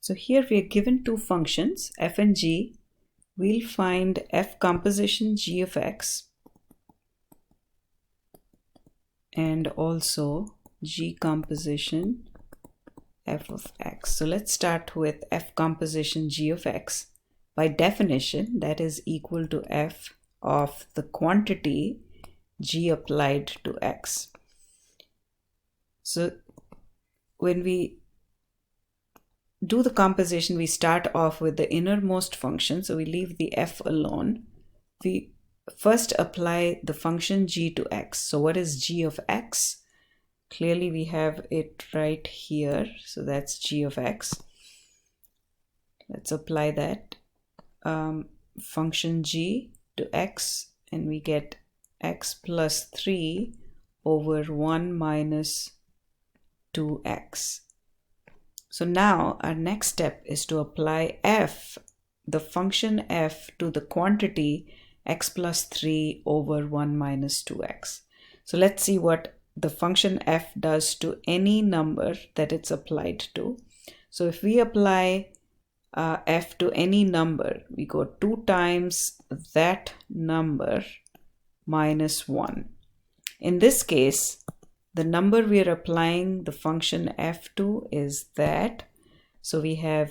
So here we are given two functions, f and g. We'll find f composition g of x and also g composition f of x. So let's start with f composition g of x. By definition, that is equal to f of the quantity g applied to x. So when we do the composition, we start off with the innermost function, so we leave the f alone. We first apply the function g to x. So what is g of x? Clearly we have it right here, so that's g of x. Let's apply that function g to x, and we get x plus 3 over 1 minus 2x. So now our next step is to apply f, the function f, to the quantity x plus 3 over 1 minus 2x. So let's see what the function f does to any number that it's applied to. So if we apply f to any number, we go 2 times that number minus 1. In this case, the number we are applying the function f to is that. So we are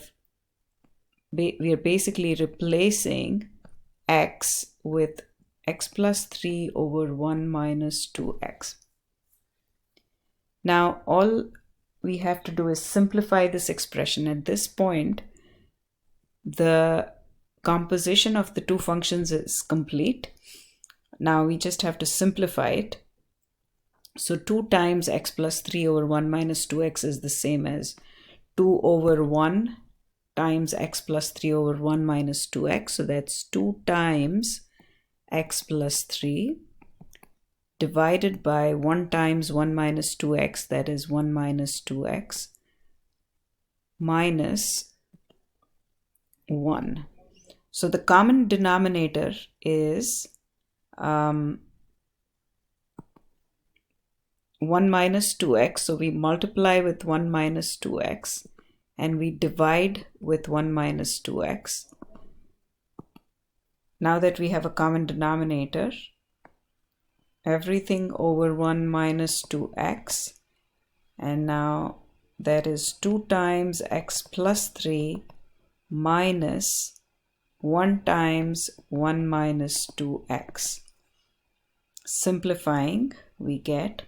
basically replacing x with x plus 3 over 1 minus 2x. Now all we have to do is simplify this expression. At this point, the composition of the two functions is complete. Now we just have to simplify it. So 2 times x plus 3 over 1 minus 2x is the same as 2 over 1 times x plus 3 over 1 minus 2x. So that's 2 times x plus 3 divided by 1 times 1 minus 2x, that is 1 minus 2x, minus 1. So the common denominator is 1 minus 2x, so we multiply with 1 minus 2x and we divide with 1 minus 2x. Now that we have a common denominator, everything over 1 minus 2x, and now that is 2 times x plus 3 minus 1 times 1 minus 2x. Simplifying, we get,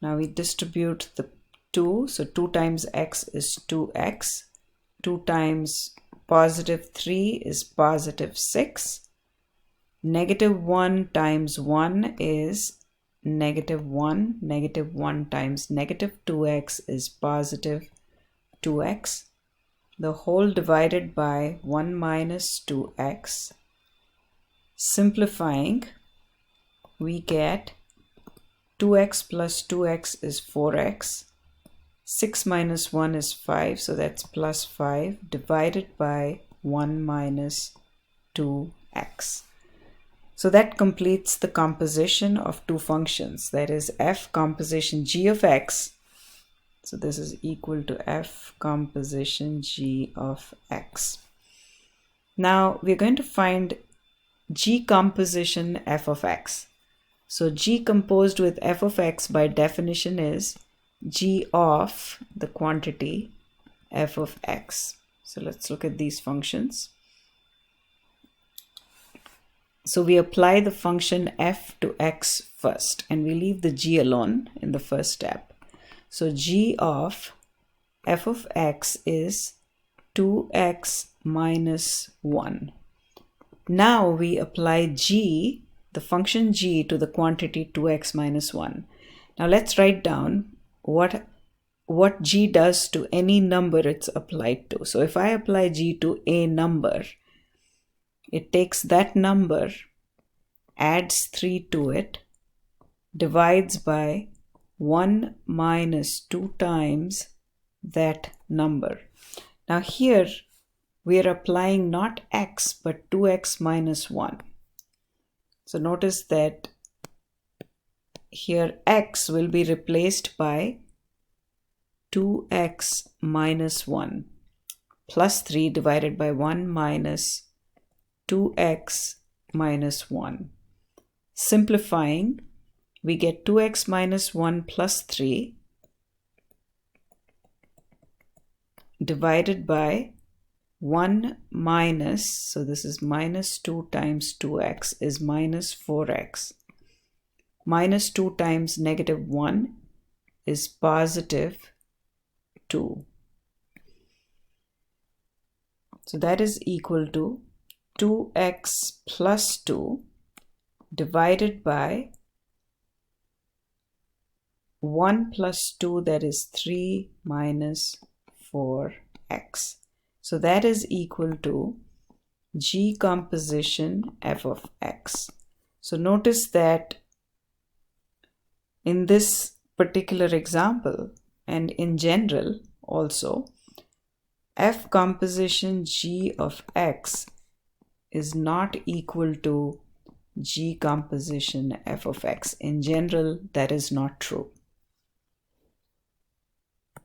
now we distribute the 2, so 2 times x is 2x, 2 times positive 3 is positive 6, negative 1 times 1 is negative 1, negative 1 times negative 2x is positive 2x, the whole divided by 1 minus 2x. Simplifying, we get 2x plus 2x is 4x, 6 minus 1 is 5, so that's plus 5, divided by 1 minus 2x. So that completes the composition of two functions, that is f composition g of x. So this is equal to f composition g of x. Now we're going to find g composition f of x. So g composed with f of x by definition is g of the quantity f of x. So let's look at these functions. So we apply the function f to x first and we leave the g alone in the first step. So g of f of x is 2x minus 1. Now we apply g, the function g, to the quantity 2x minus 1. Now let's write down what g does to any number it's applied to. So if I apply g to a number, it takes that number, adds 3 to it, divides by 1 minus 2 times that number. Now here we are applying not x but 2x minus 1. So notice that here x will be replaced by 2x minus 1. plus 3 divided by 1 minus 2x minus 1. Simplifying, we get 2x minus 1 plus 3 divided by 1 minus, so this is minus 2 times 2x is minus 4x. Minus 2 times negative 1 is positive 2. So that is equal to 2x plus 2 divided by 1 plus 2, that is 3 minus 4x. So that is equal to G composition f of x. So notice that in this particular example and in general also, f composition G of x is not equal to G composition f of x. In general, that is not true.